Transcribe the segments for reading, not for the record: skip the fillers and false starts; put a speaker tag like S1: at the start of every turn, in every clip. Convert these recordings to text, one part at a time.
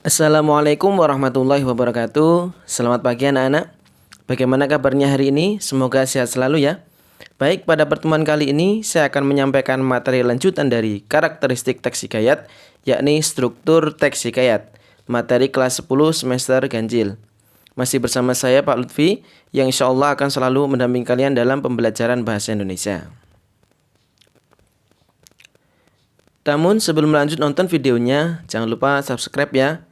S1: Assalamualaikum warahmatullahi wabarakatuh. Selamat pagi anak-anak. Bagaimana kabarnya hari ini? Semoga sehat selalu ya. Baik, pada pertemuan kali ini saya akan menyampaikan materi lanjutan dari karakteristik teks hikayat, yakni struktur teks hikayat, materi kelas 10 semester ganjil. Masih bersama saya Pak Lutfi, yang insya Allah akan selalu mendampingi kalian dalam pembelajaran bahasa Indonesia. Namun sebelum lanjut nonton videonya, jangan lupa subscribe ya,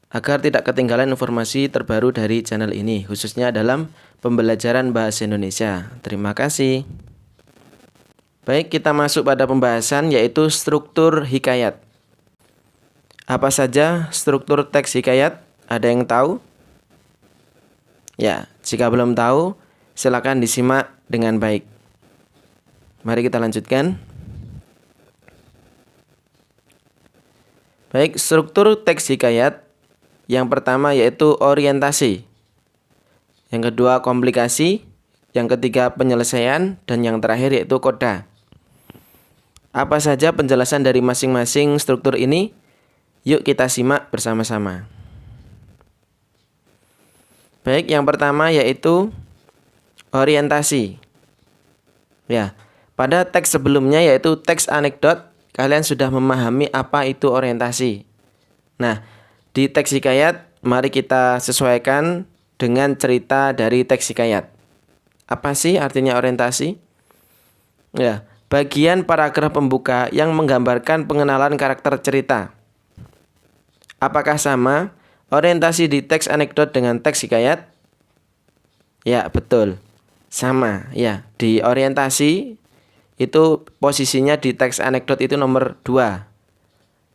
S1: agar tidak ketinggalan informasi terbaru dari channel ini, khususnya dalam pembelajaran bahasa Indonesia. Terima kasih. Baik, kita masuk pada pembahasan yaitu struktur hikayat. Apa saja struktur teks hikayat? Ada yang tahu? Ya, jika belum tahu, silakan disimak dengan baik. Mari kita lanjutkan. Baik, struktur teks hikayat. Yang pertama yaitu orientasi, yang kedua komplikasi, yang ketiga penyelesaian, dan yang terakhir yaitu koda. Apa saja penjelasan dari masing-masing struktur ini? Yuk kita simak bersama-sama. Baik, yang pertama yaitu orientasi. Ya, pada teks sebelumnya yaitu teks anekdot, kalian sudah memahami apa itu orientasi. Nah, di teks hikayat, mari kita sesuaikan dengan cerita dari teks hikayat. Apa sih artinya orientasi? Ya, bagian paragraf pembuka yang menggambarkan pengenalan karakter cerita. Apakah sama orientasi di teks anekdot dengan teks hikayat? Ya, betul. Sama, ya. Di orientasi itu posisinya di teks anekdot itu nomor 2.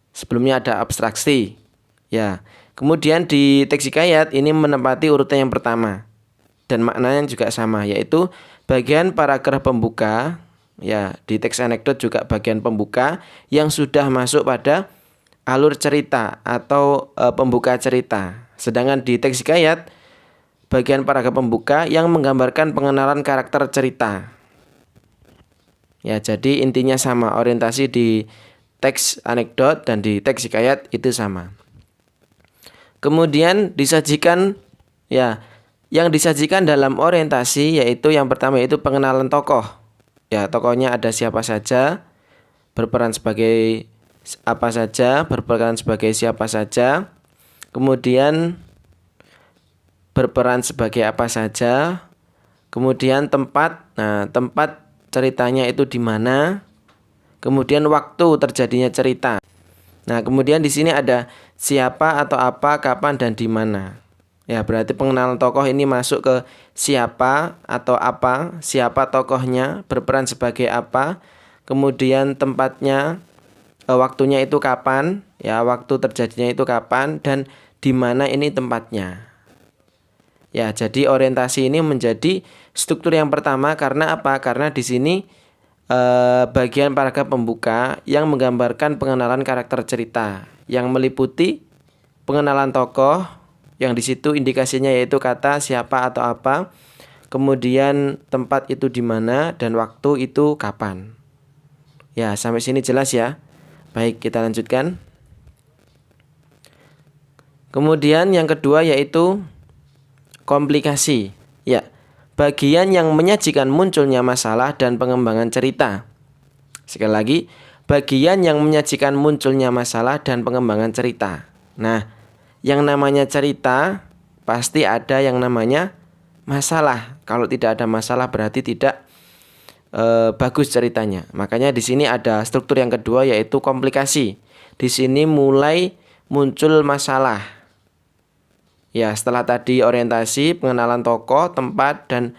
S1: Sebelumnya ada abstraksi. Ya, kemudian di teks hikayat ini menempati urutan yang pertama dan maknanya juga sama, yaitu bagian paragraf pembuka. Ya, di teks anekdot juga bagian pembuka yang sudah masuk pada alur cerita atau pembuka cerita. Sedangkan di teks hikayat bagian paragraf pembuka yang menggambarkan pengenalan karakter cerita. Ya, jadi intinya sama, orientasi di teks anekdot dan di teks hikayat itu sama. Kemudian disajikan, ya, yang disajikan dalam orientasi yaitu yang pertama yaitu pengenalan tokoh. Ya, tokohnya ada siapa saja, berperan sebagai apa saja, berperan sebagai siapa saja. Kemudian berperan sebagai apa saja. Kemudian tempat. Nah, tempat ceritanya itu di mana. Kemudian waktu terjadinya cerita. Nah, kemudian di sini ada siapa atau apa, kapan, dan di mana. Ya, berarti pengenalan tokoh ini masuk ke siapa atau apa, siapa tokohnya, berperan sebagai apa, kemudian tempatnya, waktunya itu kapan, ya, waktu terjadinya itu kapan, dan di mana ini tempatnya. Ya, jadi orientasi ini menjadi struktur yang pertama karena apa? Karena di sini bagian paragraf pembuka yang menggambarkan pengenalan karakter cerita yang meliputi pengenalan tokoh yang di situ indikasinya yaitu kata siapa atau apa, kemudian tempat itu di mana dan waktu itu kapan. Ya, sampai sini jelas ya. Baik, kita lanjutkan. Kemudian yang kedua yaitu komplikasi. Ya, bagian yang menyajikan munculnya masalah dan pengembangan cerita. Sekali lagi, bagian yang menyajikan munculnya masalah dan pengembangan cerita. Nah, yang namanya cerita pasti ada yang namanya masalah. Kalau tidak ada masalah berarti tidak bagus ceritanya. Makanya di sini ada struktur yang kedua yaitu komplikasi. Di sini mulai muncul masalah. Ya, setelah tadi orientasi, pengenalan tokoh, tempat, dan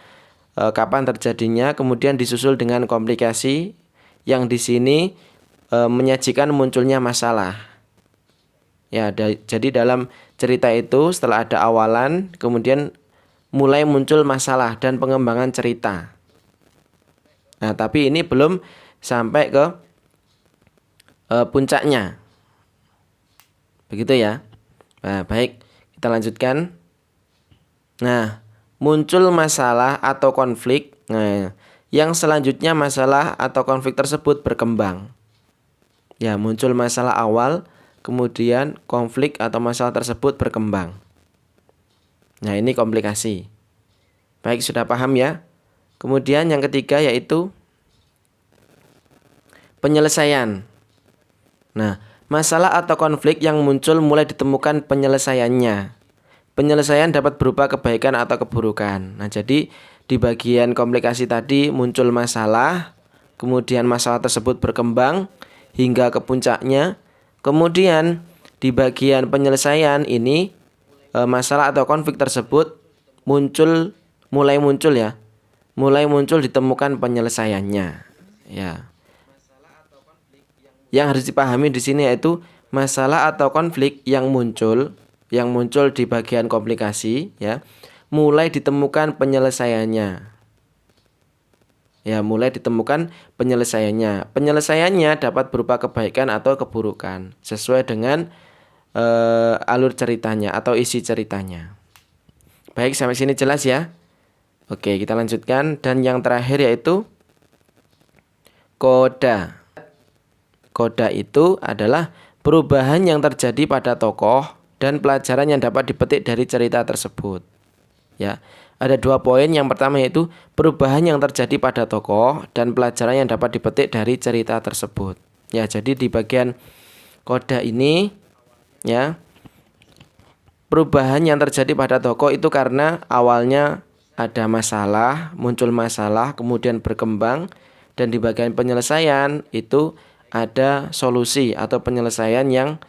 S1: kapan terjadinya, kemudian disusul dengan komplikasi yang di sini menyajikan munculnya masalah. Ya, jadi dalam cerita itu setelah ada awalan, kemudian mulai muncul masalah dan pengembangan cerita. Nah, tapi ini belum sampai ke puncaknya. Begitu ya. Nah, baik. Kita lanjutkan. Nah, muncul masalah atau konflik. Nah, yang selanjutnya masalah atau konflik tersebut berkembang. Ya, muncul masalah awal, kemudian konflik atau masalah tersebut berkembang. Nah, ini komplikasi. Baik, sudah paham ya? Kemudian yang ketiga yaitu penyelesaian. Nah, masalah atau konflik yang muncul mulai ditemukan penyelesaiannya. Penyelesaian dapat berupa kebaikan atau keburukan. Nah, jadi di bagian komplikasi tadi muncul masalah, kemudian masalah tersebut berkembang hingga ke puncaknya. Kemudian di bagian penyelesaian ini masalah atau konflik tersebut mulai muncul ditemukan penyelesaiannya. Ya. Yang harus dipahami di sini yaitu masalah atau konflik yang muncul di bagian komplikasi, ya, mulai ditemukan penyelesaiannya. Ya, mulai ditemukan penyelesaiannya. Penyelesaiannya dapat berupa kebaikan atau keburukan sesuai dengan alur ceritanya atau isi ceritanya. Baik, sampai sini jelas ya? Oke, kita lanjutkan. Dan yang terakhir yaitu koda. Koda itu adalah perubahan yang terjadi pada tokoh dan pelajaran yang dapat dipetik dari cerita tersebut. Ya, ada 2 poin. Yang pertama yaitu perubahan yang terjadi pada tokoh dan pelajaran yang dapat dipetik dari cerita tersebut. Ya, jadi di bagian koda ini, ya, perubahan yang terjadi pada tokoh itu karena awalnya ada masalah, muncul masalah, kemudian berkembang, dan di bagian penyelesaian itu ada solusi atau penyelesaian yang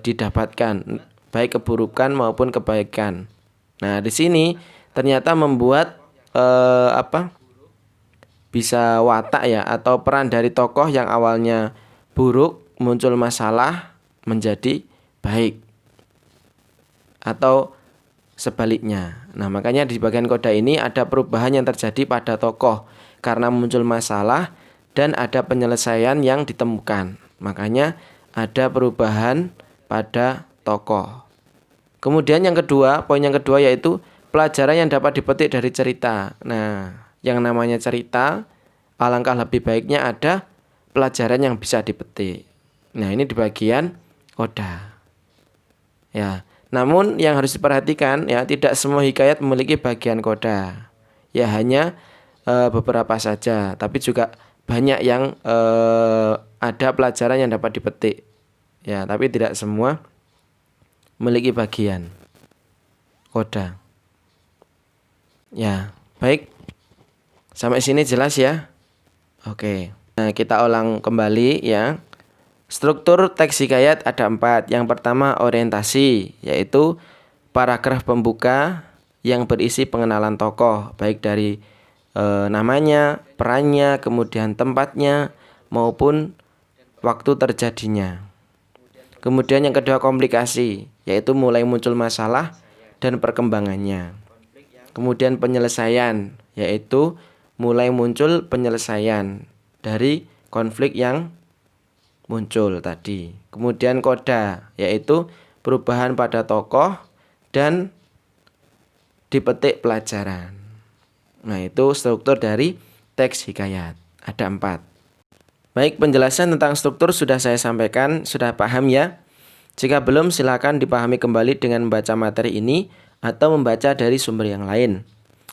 S1: didapatkan, baik keburukan maupun kebaikan. Nah, di sini ternyata membuat bisa watak ya, atau peran dari tokoh yang awalnya buruk muncul masalah menjadi baik atau sebaliknya. Nah, makanya di bagian koda ini ada perubahan yang terjadi pada tokoh karena muncul masalah dan ada penyelesaian yang ditemukan. Makanya ada perubahan pada tokoh. Kemudian yang kedua, poin yang kedua yaitu pelajaran yang dapat dipetik dari cerita. Nah, yang namanya cerita, alangkah lebih baiknya ada pelajaran yang bisa dipetik. Nah, ini di bagian koda. Ya, namun yang harus diperhatikan ya, tidak semua hikayat memiliki bagian koda. Ya, hanya beberapa saja, tapi juga banyak yang ada pelajaran yang dapat dipetik. Ya, tapi tidak semua memiliki bagian koda. Ya, baik. Sampai sini jelas ya? Oke. Nah, kita ulang kembali ya. Struktur teks hikayat ada 4. Yang pertama orientasi, yaitu paragraf pembuka yang berisi pengenalan tokoh, baik dari namanya, perannya, kemudian tempatnya, maupun waktu terjadinya. Kemudian yang kedua komplikasi, yaitu mulai muncul masalah dan perkembangannya. Kemudian penyelesaian, yaitu mulai muncul penyelesaian dari konflik yang muncul tadi. Kemudian koda, yaitu perubahan pada tokoh dan dipetik pelajaran. Nah, itu struktur dari teks hikayat. Ada 4. Baik, penjelasan tentang struktur sudah saya sampaikan, sudah paham ya? Jika belum, silakan dipahami kembali dengan membaca materi ini atau membaca dari sumber yang lain.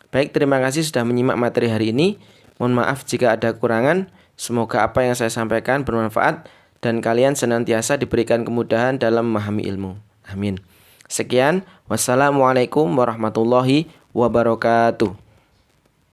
S1: Baik, terima kasih sudah menyimak materi hari ini. Mohon maaf jika ada kekurangan. Semoga apa yang saya sampaikan bermanfaat dan kalian senantiasa diberikan kemudahan dalam memahami ilmu. Amin. Sekian, wassalamualaikum warahmatullahi wabarakatuh.